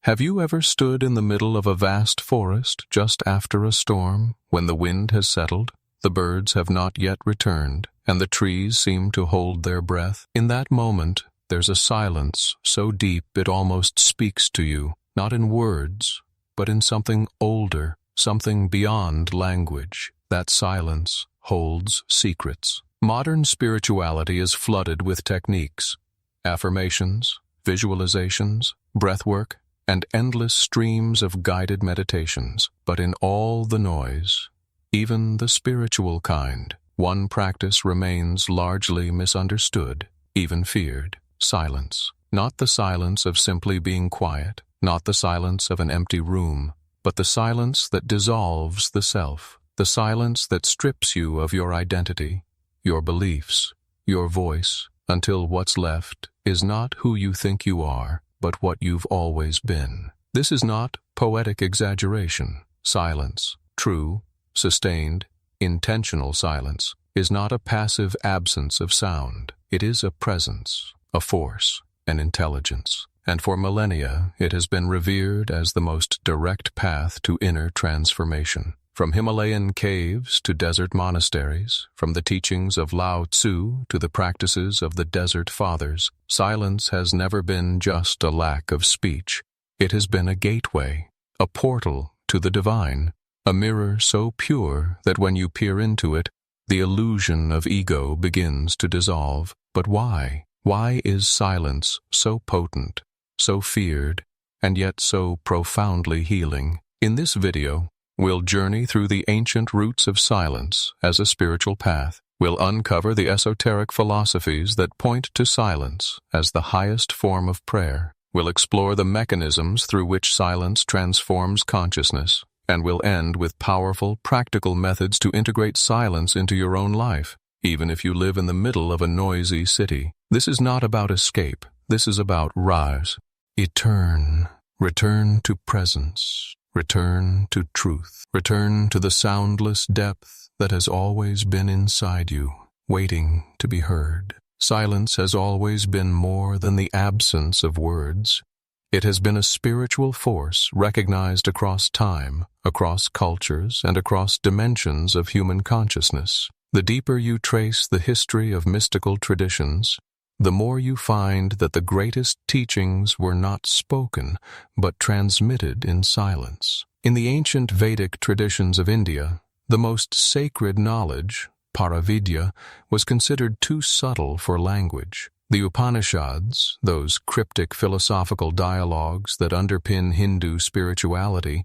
Have you ever stood in the middle of a vast forest just after a storm, when the wind has settled, the birds have not yet returned, and the trees seem to hold their breath? In that moment, there's a silence so deep it almost speaks to you, not in words, but in something older, something beyond language. That silence holds secrets. Modern spirituality is flooded with techniques, affirmations, visualizations, breathwork, and endless streams of guided meditations. But in all the noise, even the spiritual kind, one practice remains largely misunderstood, even feared: silence. Not the silence of simply being quiet, not the silence of an empty room, but the silence that dissolves the self, the silence that strips you of your identity, your beliefs, your voice, until what's left is not who you think you are, but what you've always been. This is not poetic exaggeration. Silence, true, sustained, intentional silence, is not a passive absence of sound. It is a presence, a force, an intelligence. And for millennia, it has been revered as the most direct path to inner transformation. From Himalayan caves to desert monasteries, from the teachings of Lao Tzu to the practices of the Desert Fathers, silence has never been just a lack of speech. It has been a gateway, a portal to the divine, a mirror so pure that when you peer into it, the illusion of ego begins to dissolve. But why? Why is silence so potent, so feared, and yet so profoundly healing? In this video, we'll journey through the ancient roots of silence as a spiritual path. We'll uncover the esoteric philosophies that point to silence as the highest form of prayer. We'll explore the mechanisms through which silence transforms consciousness, and we'll end with powerful, practical methods to integrate silence into your own life, even if you live in the middle of a noisy city. This is not about escape. This is about rise. Return to presence. Return to truth. Return to the soundless depth that has always been inside you, waiting to be heard. Silence has always been more than the absence of words. It has been a spiritual force recognized across time, across cultures, and across dimensions of human consciousness. The deeper you trace the history of mystical traditions, the more you find that the greatest teachings were not spoken, but transmitted in silence. In the ancient Vedic traditions of India, the most sacred knowledge, Paravidya, was considered too subtle for language. The Upanishads, those cryptic philosophical dialogues that underpin Hindu spirituality,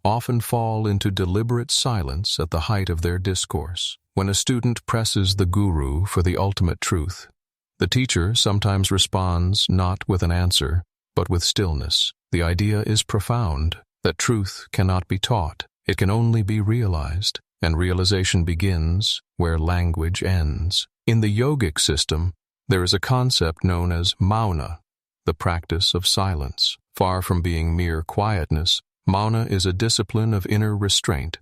often fall into deliberate silence at the height of their discourse. When a student presses the guru for the ultimate truth, the teacher sometimes responds not with an answer, but with stillness. The idea is profound, that truth cannot be taught. It can only be realized, and realization begins where language ends. In the yogic system, there is a concept known as mauna, the practice of silence. Far from being mere quietness, mauna is a discipline of inner restraint,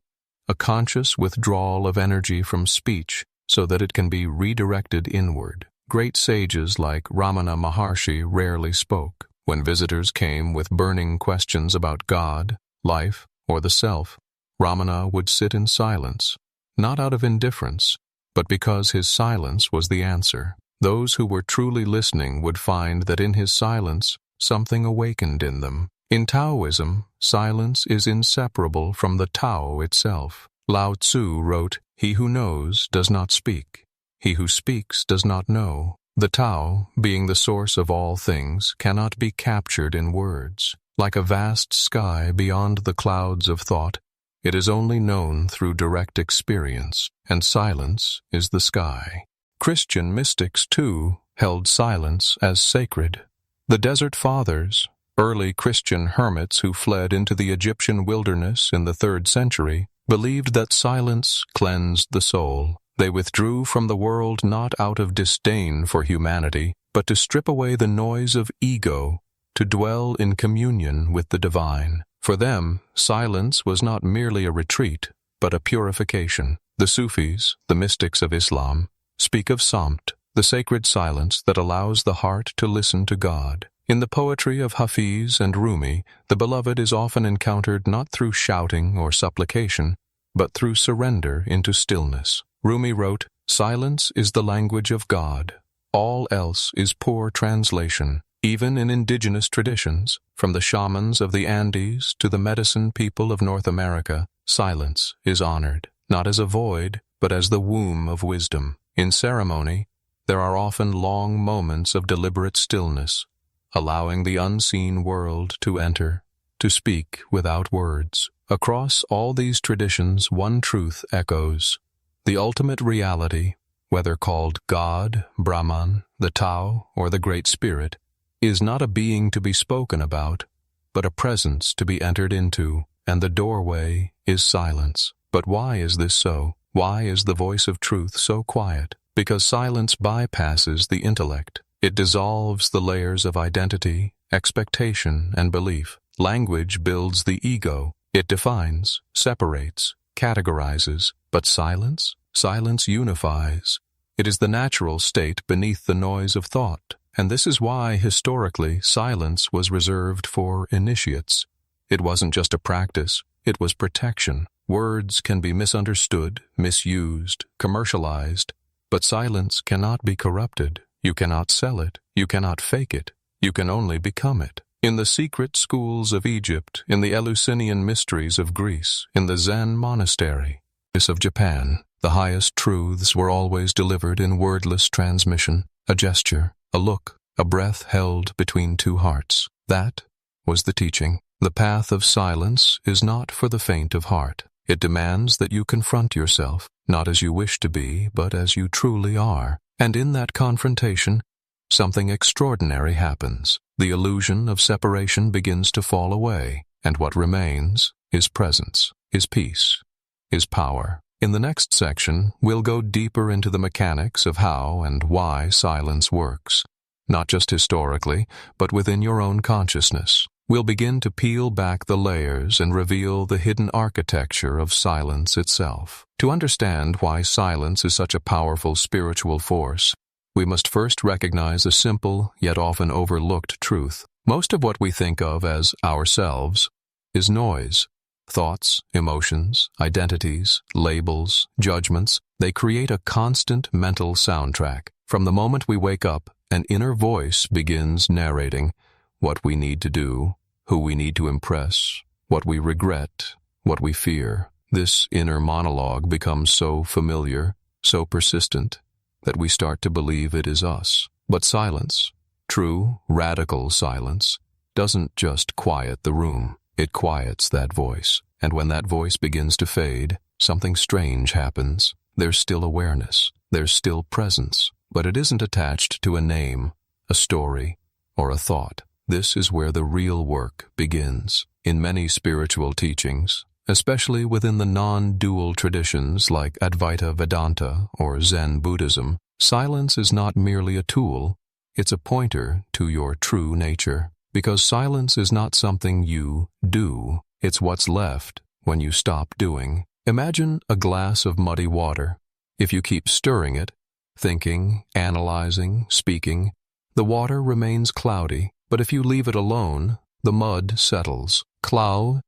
a conscious withdrawal of energy from speech so that it can be redirected inward. Great sages like Ramana Maharshi rarely spoke. When visitors came with burning questions about God, life, or the self, Ramana would sit in silence, not out of indifference, but because his silence was the answer. Those who were truly listening would find that in his silence, something awakened in them. In Taoism, silence is inseparable from the Tao itself. Lao Tzu wrote, "He who knows does not speak. He who speaks does not know." The Tao, being the source of all things, cannot be captured in words. Like a vast sky beyond the clouds of thought, it is only known through direct experience, and silence is the sky. Christian mystics, too, held silence as sacred. The Desert Fathers, early Christian hermits who fled into the Egyptian wilderness in the 3rd century, believed that silence cleansed the soul. They withdrew from the world not out of disdain for humanity, but to strip away the noise of ego, to dwell in communion with the divine. For them, silence was not merely a retreat, but a purification. The Sufis, the mystics of Islam, speak of samt, the sacred silence that allows the heart to listen to God. In the poetry of Hafiz and Rumi, the beloved is often encountered not through shouting or supplication, but through surrender into stillness. Rumi wrote, "Silence is the language of God. All else is poor translation." Even in indigenous traditions, from the shamans of the Andes to the medicine people of North America, silence is honored, not as a void, but as the womb of wisdom. In ceremony, there are often long moments of deliberate stillness, allowing the unseen world to enter, to speak without words. Across all these traditions, one truth echoes. The ultimate reality, whether called God, Brahman, the Tao, or the Great Spirit, is not a being to be spoken about, but a presence to be entered into, and the doorway is silence. But why is this so? Why is the voice of truth so quiet? Because silence bypasses the intellect. It dissolves the layers of identity, expectation, and belief. Language builds the ego. It defines, separates, categorizes. But silence? Silence unifies. It is the natural state beneath the noise of thought. And this is why, historically, silence was reserved for initiates. It wasn't just a practice, it was protection. Words can be misunderstood, misused, commercialized, but silence cannot be corrupted. You cannot sell it, you cannot fake it, you can only become it. In the secret schools of Egypt, in the Eleusinian mysteries of Greece, in the Zen monastery of Japan, the highest truths were always delivered in wordless transmission, a gesture, a look, a breath held between two hearts. That was the teaching. The path of silence is not for the faint of heart. It demands that you confront yourself, not as you wish to be, but as you truly are. And in that confrontation, something extraordinary happens. The illusion of separation begins to fall away, and what remains is presence, is peace, is power. In the next section, we'll go deeper into the mechanics of how and why silence works, not just historically, but within your own consciousness. We'll begin to peel back the layers and reveal the hidden architecture of silence itself. To understand why silence is such a powerful spiritual force, we must first recognize a simple yet often overlooked truth. Most of what we think of as ourselves is noise. Thoughts, emotions, identities, labels, judgments, they create a constant mental soundtrack. From the moment we wake up, an inner voice begins narrating what we need to do, who we need to impress, what we regret, what we fear. This inner monologue becomes so familiar, so persistent, that we start to believe it is us. But silence, true, radical silence, doesn't just quiet the room. It quiets that voice. And when that voice begins to fade, something strange happens. There's still awareness. There's still presence. But it isn't attached to a name, a story, or a thought. This is where the real work begins. In many spiritual teachings, especially within the non-dual traditions like Advaita Vedanta or Zen Buddhism, silence is not merely a tool, it's a pointer to your true nature. Because silence is not something you do, it's what's left when you stop doing. Imagine a glass of muddy water. If you keep stirring it, thinking, analyzing, speaking, the water remains cloudy. But if you leave it alone, the mud settles. Cloud,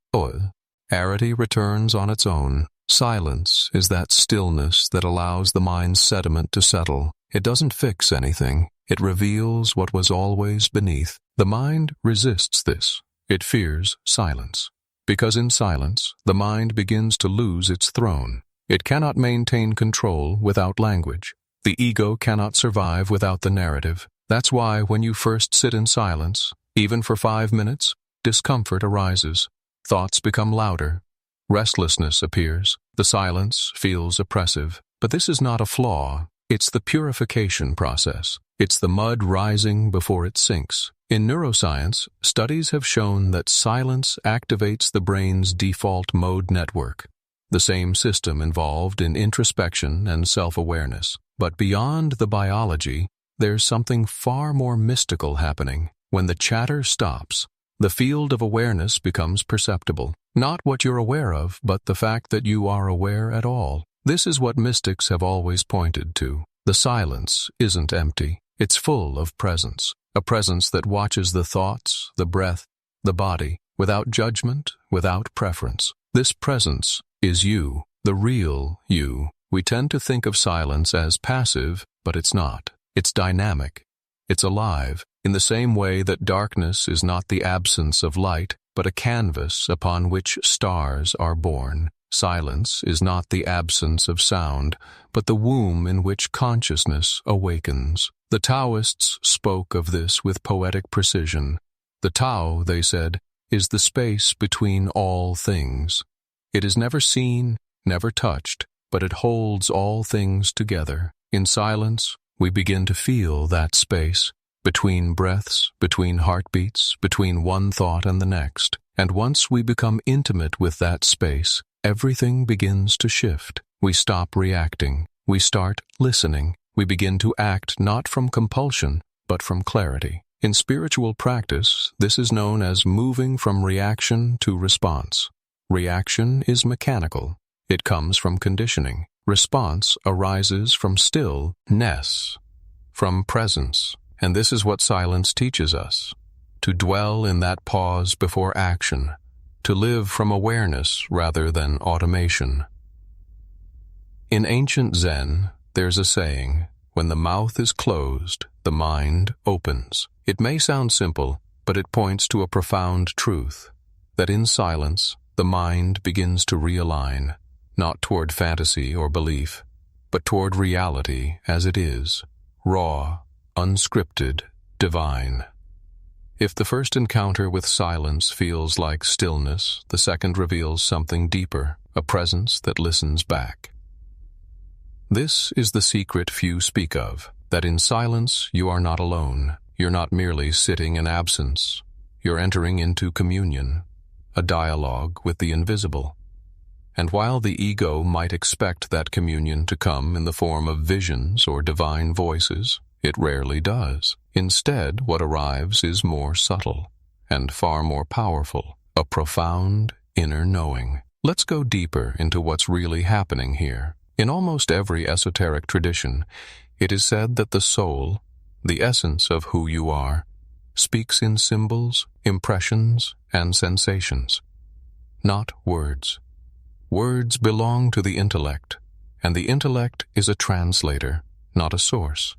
arity returns on its own. Silence is that stillness that allows the mind's sediment to settle. It doesn't fix anything. It reveals what was always beneath. The mind resists this. It fears silence. Because in silence, the mind begins to lose its throne. It cannot maintain control without language. The ego cannot survive without the narrative. That's why when you first sit in silence, even for 5 minutes, discomfort arises. Thoughts become louder. Restlessness appears. The silence feels oppressive. But this is not a flaw. It's the purification process. It's the mud rising before it sinks. In neuroscience, studies have shown that silence activates the brain's default mode network, the same system involved in introspection and self-awareness. But beyond the biology, there's something far more mystical happening. When the chatter stops, the field of awareness becomes perceptible. Not what you're aware of, but the fact that you are aware at all. This is what mystics have always pointed to. The silence isn't empty. It's full of presence, a presence that watches the thoughts, the breath, the body, without judgment, without preference. This presence is you, the real you. We tend to think of silence as passive, but it's not. It's dynamic. It's alive, in the same way that darkness is not the absence of light, but a canvas upon which stars are born. Silence is not the absence of sound, but the womb in which consciousness awakens. The Taoists spoke of this with poetic precision. The Tao, they said, is the space between all things. It is never seen, never touched, but it holds all things together. In silence, we begin to feel that space, between breaths, between heartbeats, between one thought and the next. And once we become intimate with that space, everything begins to shift. We stop reacting. We start listening. We begin to act not from compulsion, but from clarity. In spiritual practice, this is known as moving from reaction to response. Reaction is mechanical. It comes from conditioning. Response arises from stillness, from presence. And this is what silence teaches us: to dwell in that pause before action, to live from awareness rather than automation. In ancient Zen, there's a saying, when the mouth is closed, the mind opens. It may sound simple, but it points to a profound truth, that in silence, the mind begins to realign, not toward fantasy or belief, but toward reality as it is, raw, unscripted, divine. If the first encounter with silence feels like stillness, the second reveals something deeper, a presence that listens back. This is the secret few speak of, that in silence you are not alone. You're not merely sitting in absence. You're entering into communion, a dialogue with the invisible. And while the ego might expect that communion to come in the form of visions or divine voices, it rarely does. Instead, what arrives is more subtle and far more powerful, a profound inner knowing. Let's go deeper into what's really happening here. In almost every esoteric tradition, it is said that the soul, the essence of who you are, speaks in symbols, impressions, and sensations, not words. Words belong to the intellect, and the intellect is a translator, not a source.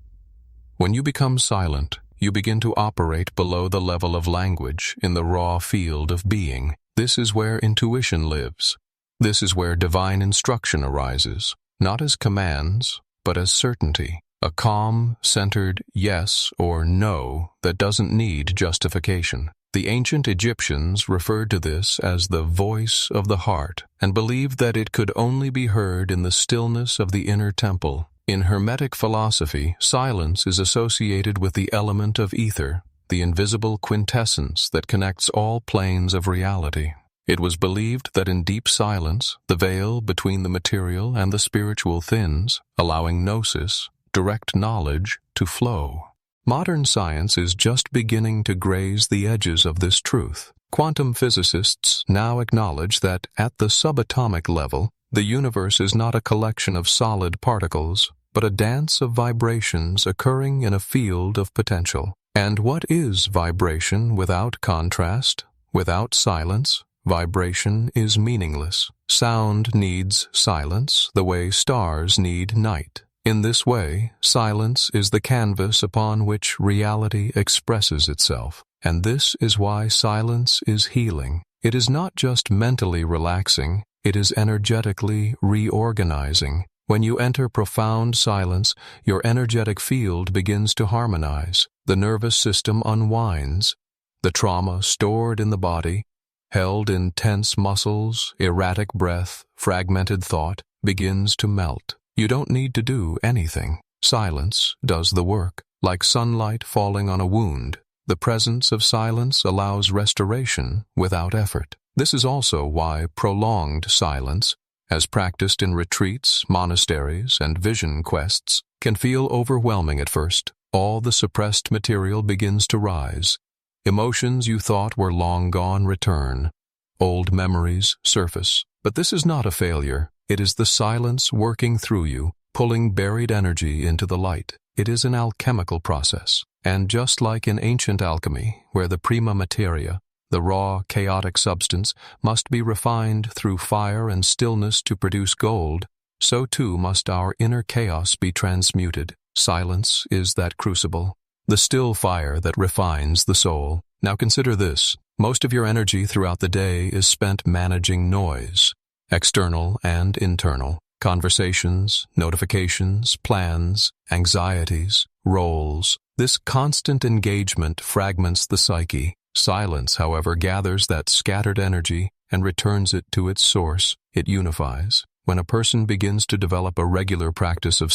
When you become silent, you begin to operate below the level of language in the raw field of being. This is where intuition lives. This is where divine instruction arises, not as commands, but as certainty, a calm, centered yes or no that doesn't need justification. The ancient Egyptians referred to this as the voice of the heart and believed that it could only be heard in the stillness of the inner temple. In Hermetic philosophy, silence is associated with the element of ether, the invisible quintessence that connects all planes of reality. It was believed that in deep silence, the veil between the material and the spiritual thins, allowing gnosis, direct knowledge, to flow. Modern science is just beginning to graze the edges of this truth. Quantum physicists now acknowledge that at the subatomic level, the universe is not a collection of solid particles, but a dance of vibrations occurring in a field of potential. And what is vibration without contrast, without silence? Vibration is meaningless. Sound needs silence the way stars need night. In this way, silence is the canvas upon which reality expresses itself. And this is why silence is healing. It is not just mentally relaxing, it is energetically reorganizing. When you enter profound silence, your energetic field begins to harmonize. The nervous system unwinds. The trauma stored in the body, held in tense muscles, erratic breath, fragmented thought, begins to melt. You don't need to do anything. Silence does the work. Like sunlight falling on a wound, the presence of silence allows restoration without effort. This is also why prolonged silence, as practiced in retreats, monasteries, and vision quests, can feel overwhelming at first. All the suppressed material begins to rise. Emotions you thought were long gone return. Old memories surface. But this is not a failure. It is the silence working through you, pulling buried energy into the light. It is an alchemical process, and just like in ancient alchemy, where the prima materia, the raw, chaotic substance, must be refined through fire and stillness to produce gold, so too must our inner chaos be transmuted. Silence is that crucible, the still fire that refines the soul. Now consider this. Most of your energy throughout the day is spent managing noise, external and internal. Conversations, notifications, plans, anxieties, roles. This constant engagement fragments the psyche. Silence, however, gathers that scattered energy and returns it to its source. It unifies. When a person begins to develop a regular practice of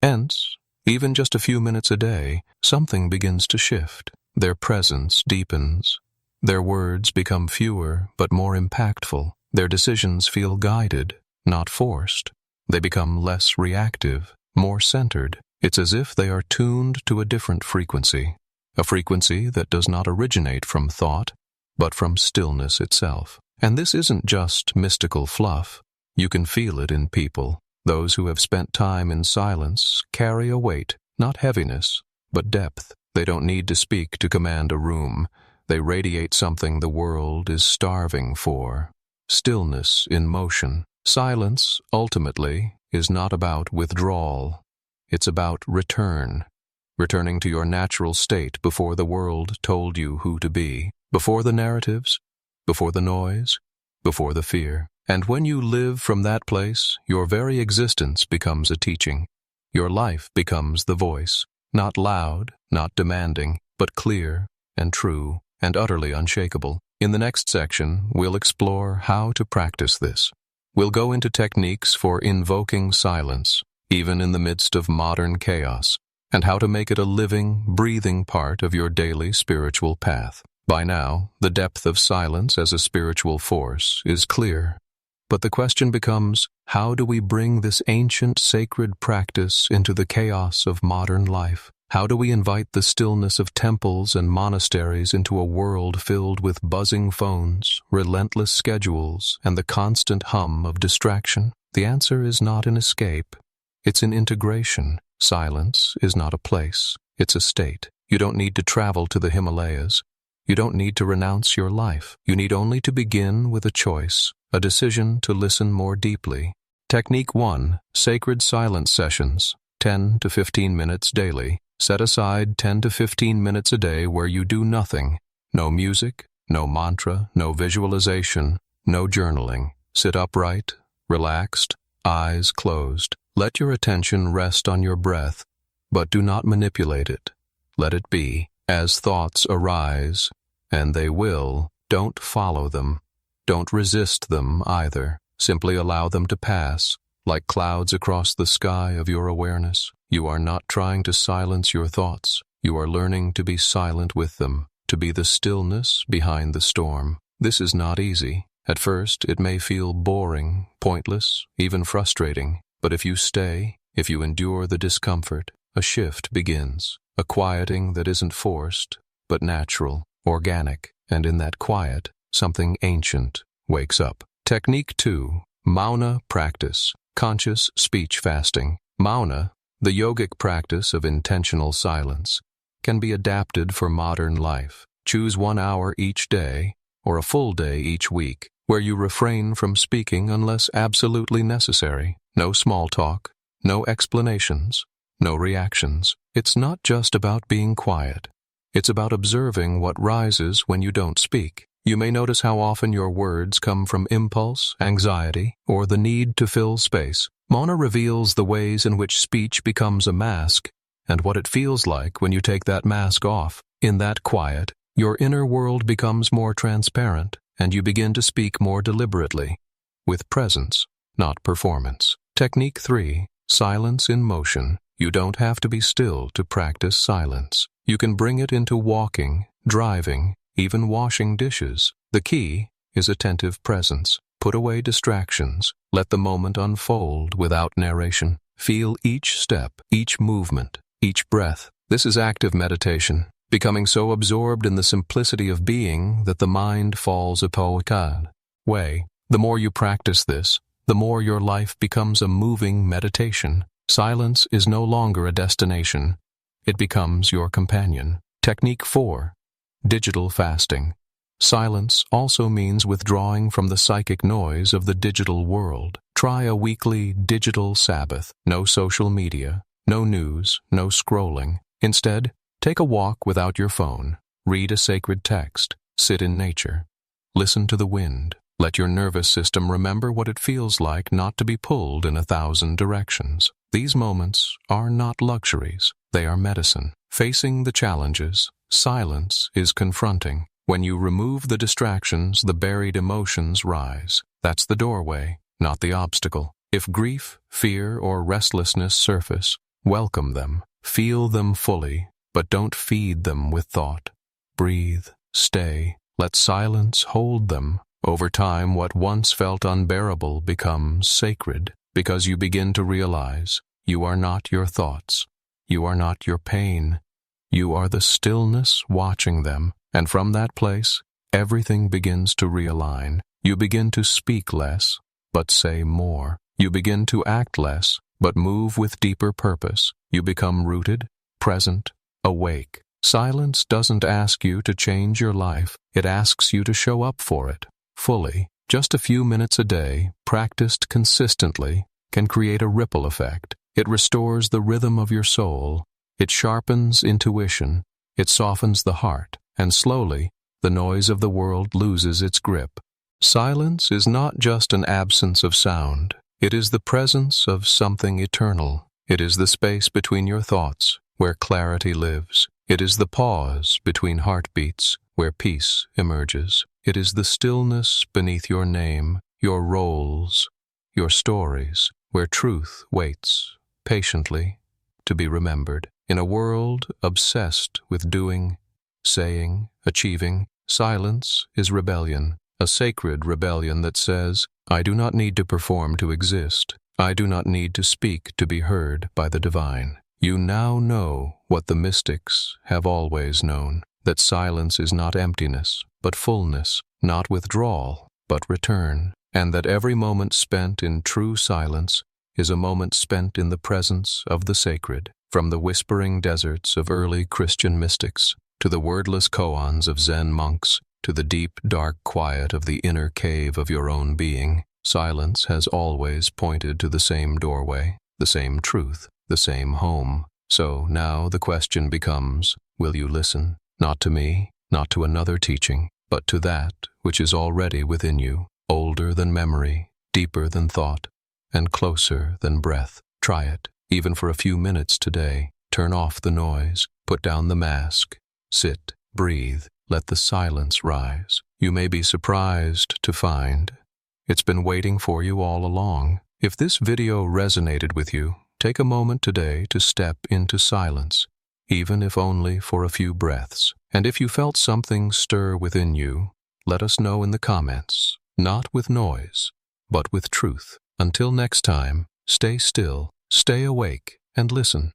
hence, even just a few minutes a day, something begins to shift. Their presence deepens. Their words become fewer but more impactful. Their decisions feel guided, not forced. They become less reactive, more centered. It's as if they are tuned to a different frequency, a frequency that does not originate from thought, but from stillness itself. And this isn't just mystical fluff. You can feel it in people. Those who have spent time in silence carry a weight, not heaviness, but depth. They don't need to speak to command a room. They radiate something the world is starving for. Stillness in motion. Silence, ultimately, is not about withdrawal. It's about return. Returning to your natural state before the world told you who to be. Before the narratives, before the noise, before the fear. And when you live from that place, your very existence becomes a teaching. Your life becomes the voice. Not loud, not demanding, but clear and true and utterly unshakable. In the next section, we'll explore how to practice this. We'll go into techniques for invoking silence, even in the midst of modern chaos, and how to make it a living, breathing part of your daily spiritual path. By now, the depth of silence as a spiritual force is clear. But the question becomes, how do we bring this ancient sacred practice into the chaos of modern life? How do we invite the stillness of temples and monasteries into a world filled with buzzing phones, relentless schedules, and the constant hum of distraction? The answer is not an escape. It's an integration. Silence is not a place. It's a state. You don't need to travel to the Himalayas. You don't need to renounce your life. You need only to begin with a choice, a decision to listen more deeply. Technique 1. Sacred silence sessions, 10 to 15 minutes daily. Set aside 10 to 15 minutes a day where you do nothing. No music, no mantra, no visualization, no journaling. Sit upright, relaxed, eyes closed. Let your attention rest on your breath, but do not manipulate it. Let it be. As thoughts arise, and they will, don't follow them. Don't resist them either. Simply allow them to pass, like clouds across the sky of your awareness. You are not trying to silence your thoughts. You are learning to be silent with them, to be the stillness behind the storm. This is not easy. At first, it may feel boring, pointless, even frustrating. But if you stay, if you endure the discomfort, a shift begins. A quieting that isn't forced, but natural, organic. And in that quiet, something ancient wakes up. Technique 2. Mauna practice. Conscious speech fasting. Mauna, the yogic practice of intentional silence, can be adapted for modern life. Choose 1 hour each day, or a full day each week, where you refrain from speaking unless absolutely necessary. No small talk, no explanations, no reactions. It's not just about being quiet. It's about observing what rises when you don't speak. You may notice how often your words come from impulse, anxiety, or the need to fill space. Mauna reveals the ways in which speech becomes a mask and what it feels like when you take that mask off. In that quiet, your inner world becomes more transparent, and you begin to speak more deliberately, with presence, not performance. Technique 3. Silence in motion. You don't have to be still to practice silence. You can bring it into walking, driving, even washing dishes. The key is attentive presence. Put away distractions. Let the moment unfold without narration. Feel each step, each movement, each breath. This is active meditation, becoming so absorbed in the simplicity of being that the mind falls away. The more you practice this, the more your life becomes a moving meditation. Silence is no longer a destination. It becomes your companion. Technique 4. Digital fasting. Silence also means withdrawing from the psychic noise of the digital world. Try a weekly digital Sabbath. No social media, no news, no scrolling. Instead, take a walk without your phone. Read a sacred text. Sit in nature. Listen to the wind. Let your nervous system remember what it feels like not to be pulled in 1,000 directions. These moments are not luxuries. They are medicine. Facing the challenges, silence is confronting. When you remove the distractions, the buried emotions rise. That's the doorway, not the obstacle. If grief, fear, or restlessness surface, welcome them. Feel them fully, but don't feed them with thought. Breathe, stay, let silence hold them. Over time, what once felt unbearable becomes sacred, because you begin to realize you are not your thoughts. You are not your pain. You are the stillness watching them, and from that place, everything begins to realign. You begin to speak less, but say more. You begin to act less, but move with deeper purpose. You become rooted, present, awake. Silence doesn't ask you to change your life. It asks you to show up for it, fully. Just a few minutes a day, practiced consistently, can create a ripple effect. It restores the rhythm of your soul. It sharpens intuition. It softens the heart. And slowly, the noise of the world loses its grip. Silence is not just an absence of sound. It is the presence of something eternal. It is the space between your thoughts, where clarity lives. It is the pause between heartbeats, where peace emerges. It is the stillness beneath your name, your roles, your stories, where truth waits patiently to be remembered. In a world obsessed with doing, saying, achieving, silence is rebellion, a sacred rebellion that says, I do not need to perform to exist. I do not need to speak to be heard by the divine. You now know what the mystics have always known, that silence is not emptiness, but fullness, not withdrawal, but return, and that every moment spent in true silence is a moment spent in the presence of the sacred. From the whispering deserts of early Christian mystics, to the wordless koans of Zen monks, to the deep, dark quiet of the inner cave of your own being, silence has always pointed to the same doorway, the same truth, the same home. So now the question becomes, will you listen? Not to me, not to another teaching, but to that which is already within you, older than memory, deeper than thought, and closer than breath. Try it, even for a few minutes today. Turn off the noise, put down the mask, sit, breathe, let the silence rise. You may be surprised to find it's been waiting for you all along. If this video resonated with you, take a moment today to step into silence, even if only for a few breaths. And if you felt something stir within you, let us know in the comments, not with noise, but with truth. Until next time, stay still, stay awake, and listen.